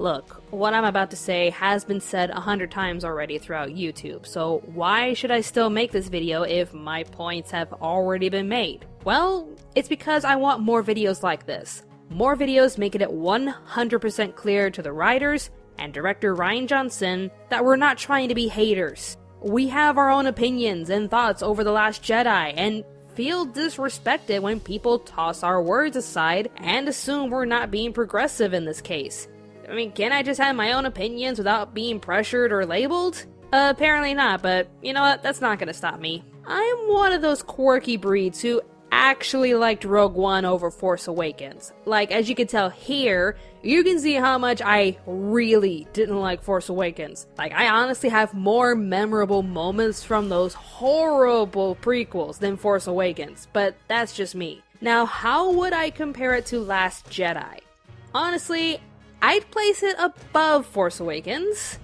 Look, what I'm about to say has been said 100 times already throughout YouTube, so why should I still make this video if my points have already been made? Well, it's because I want more videos like this. More videos making it 100% clear to the writers and director Rian Johnson that we're not trying to be haters. We have our own opinions and thoughts over The Last Jedi, and feel disrespected when people toss our words aside and assume we're not being progressive in this case. I mean, can I just have my own opinions without being pressured or labeled? Apparently not, but you know what? That's not gonna stop me. I'm one of those quirky breeds who actually liked Rogue One over Force Awakens. Like, as you can tell here, you can see how much I really didn't like Force Awakens. Like, I honestly have more memorable moments from those horrible prequels than Force Awakens, but that's just me. Now, how would I compare it to Last Jedi? Honestly, I'd place it above Force Awakens,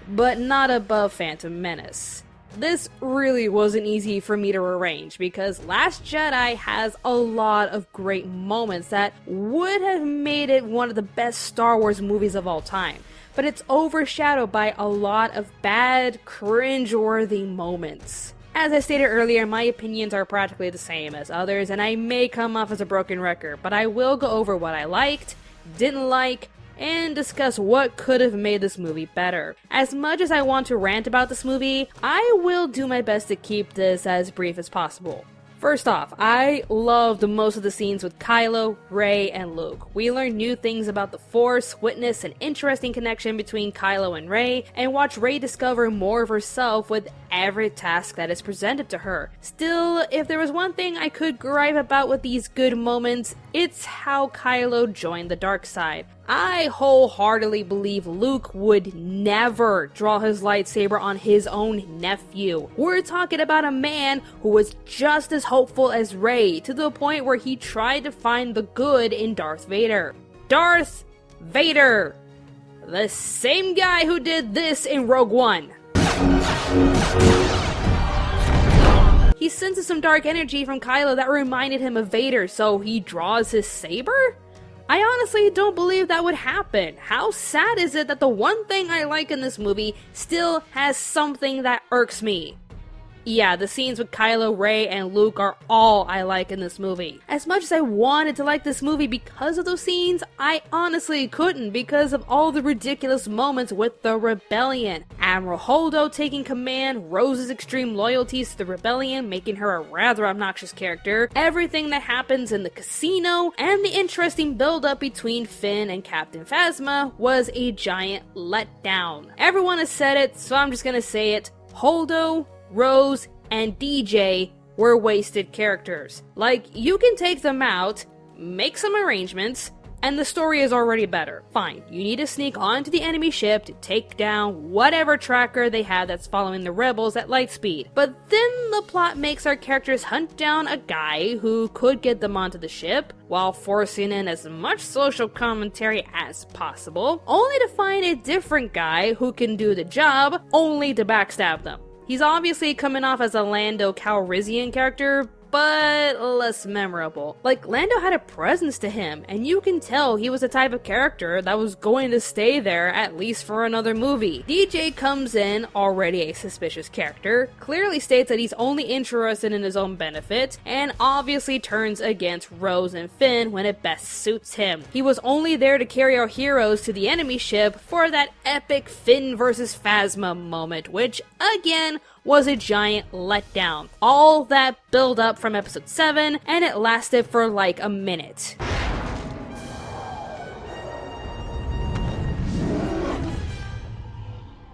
but not above Phantom Menace. This really wasn't easy for me to arrange because Last Jedi has a lot of great moments that would have made it one of the best Star Wars movies of all time, but it's overshadowed by a lot of bad, cringe-worthy moments. As I stated earlier, my opinions are practically the same as others, and I may come off as a broken record, but I will go over what I liked, didn't like, and discuss what could have made this movie better. As much as I want to rant about this movie, I will do my best to keep this as brief as possible. First off, I loved most of the scenes with Kylo, Rey, and Luke. We learned new things about the Force, witnessed an interesting connection between Kylo and Rey, and watch Rey discover more of herself with every task that is presented to her. Still, if there was one thing I could gripe about with these good moments, it's how Kylo joined the dark side. I wholeheartedly believe Luke would never draw his lightsaber on his own nephew. We're talking about a man who was just as hopeful as Rey, to the point where he tried to find the good in Darth Vader. Darth Vader! The same guy who did this in Rogue One. He senses some dark energy from Kylo that reminded him of Vader, so he draws his saber? I honestly don't believe that would happen. How sad is it that the one thing I like in this movie still has something that irks me? Yeah, the scenes with Kylo, Rey, and Luke are all I like in this movie. As much as I wanted to like this movie because of those scenes, I honestly couldn't because of all the ridiculous moments with the rebellion. Admiral Holdo taking command, Rose's extreme loyalties to the rebellion, making her a rather obnoxious character, everything that happens in the casino, and the interesting build-up between Finn and Captain Phasma was a giant letdown. Everyone has said it, so I'm just gonna say it. Holdo, Rose, and DJ were wasted characters. Like, you can take them out, make some arrangements, and the story is already better. Fine, you need to sneak onto the enemy ship to take down whatever tracker they have that's following the rebels at light speed. But then the plot makes our characters hunt down a guy who could get them onto the ship, while forcing in as much social commentary as possible, only to find a different guy who can do the job, only to backstab them. He's obviously coming off as a Lando Calrissian character, but less memorable. Like, Lando had a presence to him, and you can tell he was the type of character that was going to stay there at least for another movie. DJ comes in, already a suspicious character, clearly states that he's only interested in his own benefit, and obviously turns against Rose and Finn when it best suits him. He was only there to carry our heroes to the enemy ship for that epic Finn versus Phasma moment, which, again, was a giant letdown. All that build up from episode 7, and it lasted for like a minute.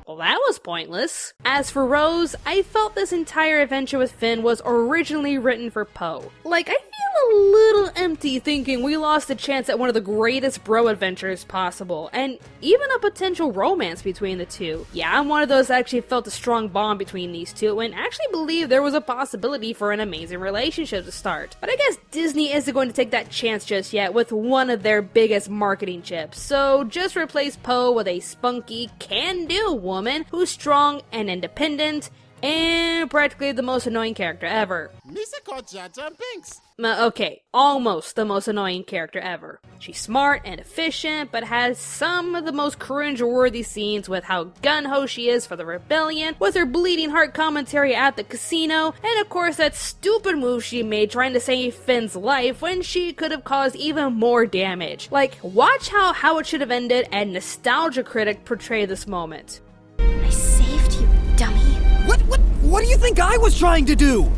Well, that was pointless. As for Rose, I felt this entire adventure with Finn was originally written for Poe. Like, I feel a little empty thinking we lost a chance at one of the greatest bro adventures possible, and even a potential romance between the two. Yeah, I'm one of those that actually felt a strong bond between these two, and actually believed there was a possibility for an amazing relationship to start. But I guess Disney isn't going to take that chance just yet with one of their biggest marketing chips, so just replace Poe with a spunky, can-do woman who's strong and independent, and practically the most annoying character ever. Misa called Janta and Binks. Okay, almost the most annoying character ever. She's smart and efficient, but has some of the most cringe-worthy scenes with how gun-ho she is for the rebellion, with her bleeding heart commentary at the casino, and of course that stupid move she made trying to save Finn's life when she could have caused even more damage. Like, watch how it should have ended and Nostalgia Critic portray this moment. I saved you, dummy. What do you think I was trying to do?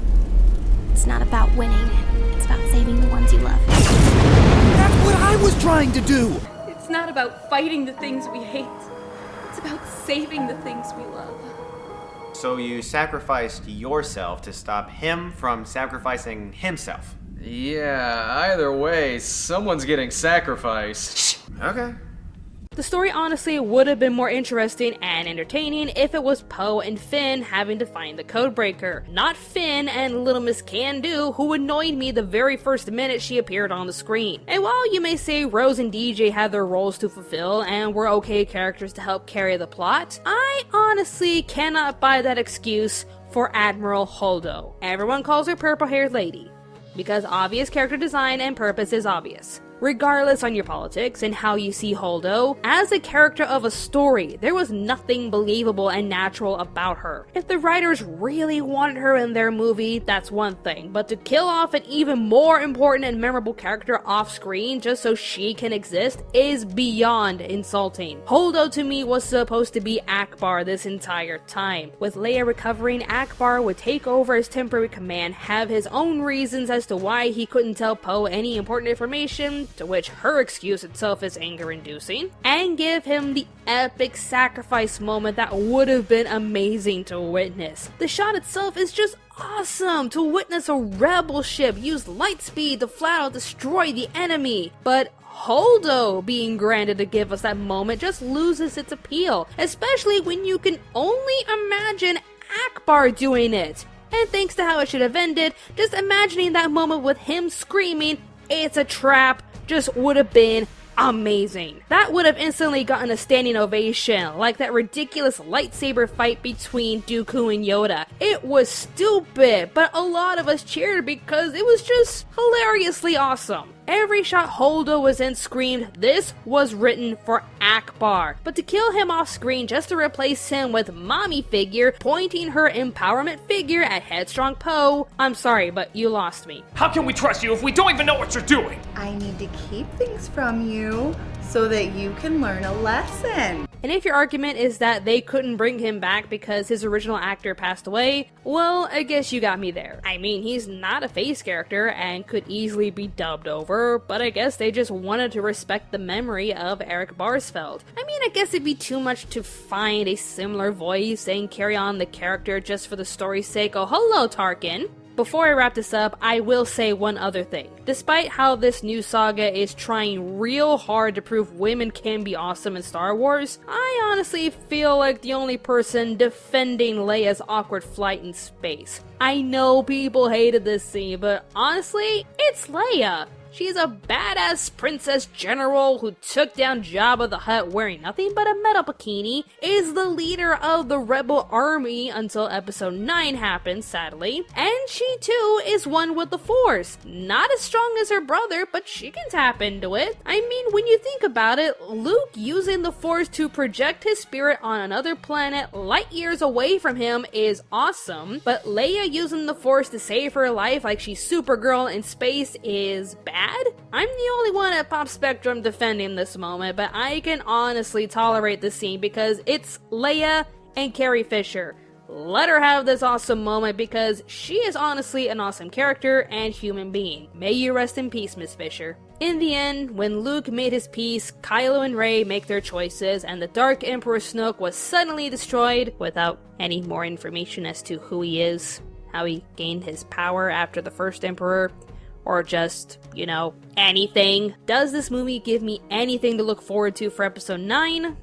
It's not about winning. It's about saving the ones you love. That's what I was trying to do! It's not about fighting the things we hate. It's about saving the things we love. So you sacrificed yourself to stop him from sacrificing himself. Yeah, either way, someone's getting sacrificed. Okay. The story honestly would have been more interesting and entertaining if it was Poe and Finn having to find the codebreaker, not Finn and Little Miss Can-Do, who annoyed me the very first minute she appeared on the screen. And while you may say Rose and DJ had their roles to fulfill and were okay characters to help carry the plot, I honestly cannot buy that excuse for Admiral Holdo. Everyone calls her Purple-Haired Lady, because obvious character design and purpose is obvious. Regardless on your politics and how you see Holdo, as a character of a story, there was nothing believable and natural about her. If the writers really wanted her in their movie, that's one thing, but to kill off an even more important and memorable character off screen just so she can exist is beyond insulting. Holdo to me was supposed to be Akbar this entire time. With Leia recovering, Akbar would take over as temporary command, have his own reasons as to why he couldn't tell Poe any important information, to which her excuse itself is anger-inducing, and give him the epic sacrifice moment that would have been amazing to witness. The shot itself is just awesome to witness a rebel ship use light speed to flat out destroy the enemy, but Holdo being granted to give us that moment just loses its appeal, especially when you can only imagine Akbar doing it. And thanks to how it should have ended, just imagining that moment with him screaming, "It's a trap," just would have been amazing. That would have instantly gotten a standing ovation, like that ridiculous lightsaber fight between Dooku and Yoda. It was stupid, but a lot of us cheered because it was just hilariously awesome. Every shot Holdo was in screamed, this was written for Akbar. But to kill him off screen just to replace him with Mommy Figure pointing her empowerment figure at headstrong Poe, I'm sorry, but you lost me. How can we trust you if we don't even know what you're doing? I need to keep things from you so that you can learn a lesson. And if your argument is that they couldn't bring him back because his original actor passed away, well, I guess you got me there. I mean, he's not a face character and could easily be dubbed over, but I guess they just wanted to respect the memory of Eric Barsfeld. I mean, I guess it'd be too much to find a similar voice and carry on the character just for the story's sake. Oh, hello, Tarkin. Before I wrap this up, I will say one other thing. Despite how this new saga is trying real hard to prove women can be awesome in Star Wars, I honestly feel like the only person defending Leia's awkward flight in space. I know people hated this scene, but honestly, it's Leia. She's a badass princess general who took down Jabba the Hutt wearing nothing but a metal bikini, is the leader of the rebel army until episode 9 happens, sadly, and she too is one with the Force. Not as strong as her brother, but she can tap into it. I mean, when you think about it, Luke using the Force to project his spirit on another planet light years away from him is awesome, but Leia using the Force to save her life like she's Supergirl in space is bad. I'm the only one at Pop Spectrum defending this moment, but I can honestly tolerate this scene because it's Leia and Carrie Fisher. Let her have this awesome moment because she is honestly an awesome character and human being. May you rest in peace, Miss Fisher. In the end, when Luke made his peace, Kylo and Rey make their choices, and the Dark Emperor Snoke was suddenly destroyed without any more information as to who he is, how he gained his power after the first Emperor, or just, you know, anything. Does this movie give me anything to look forward to for episode 9?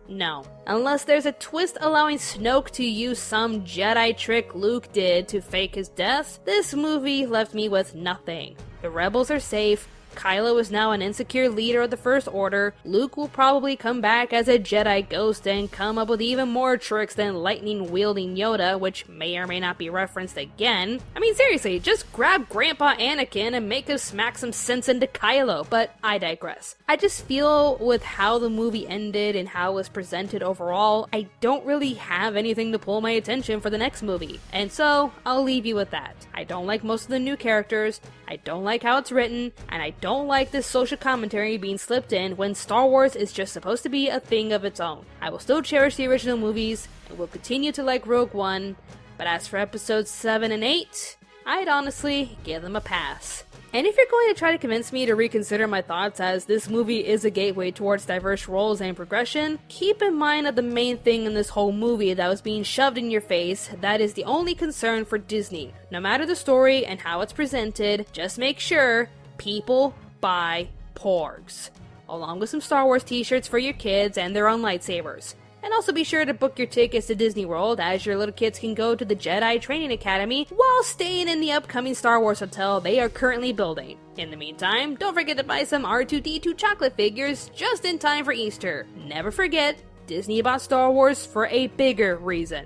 No. Unless there's a twist allowing Snoke to use some Jedi trick Luke did to fake his death, this movie left me with nothing. The rebels are safe, Kylo is now an insecure leader of the First Order, Luke will probably come back as a Jedi ghost and come up with even more tricks than lightning-wielding Yoda, which may or may not be referenced again. I mean, seriously, just grab Grandpa Anakin and make him smack some sense into Kylo, but I digress. I just feel with how the movie ended and how it was presented overall, I don't really have anything to pull my attention for the next movie, and so I'll leave you with that. I don't like most of the new characters, I don't like how it's written, and I don't like this social commentary being slipped in when Star Wars is just supposed to be a thing of its own. I will still cherish the original movies, and will continue to like Rogue One, but as for episodes 7 and 8, I'd honestly give them a pass. And if you're going to try to convince me to reconsider my thoughts as this movie is a gateway towards diverse roles and progression, keep in mind that the main thing in this whole movie that was being shoved in your face, that is the only concern for Disney. No matter the story and how it's presented, just make sure people buy porgs, along with some Star Wars t-shirts for your kids and their own lightsabers. And also be sure to book your tickets to Disney World, as your little kids can go to the Jedi Training Academy while staying in the upcoming Star Wars hotel they are currently building. In the meantime, don't forget to buy some R2-D2 chocolate figures just in time for Easter. Never forget, Disney bought Star Wars for a bigger reason.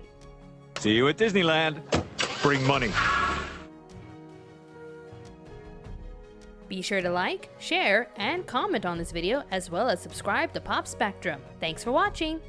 See you at Disneyland. Bring money. Be sure to like, share, and comment on this video, as well as subscribe to Pop Spectrum. Thanks for watching!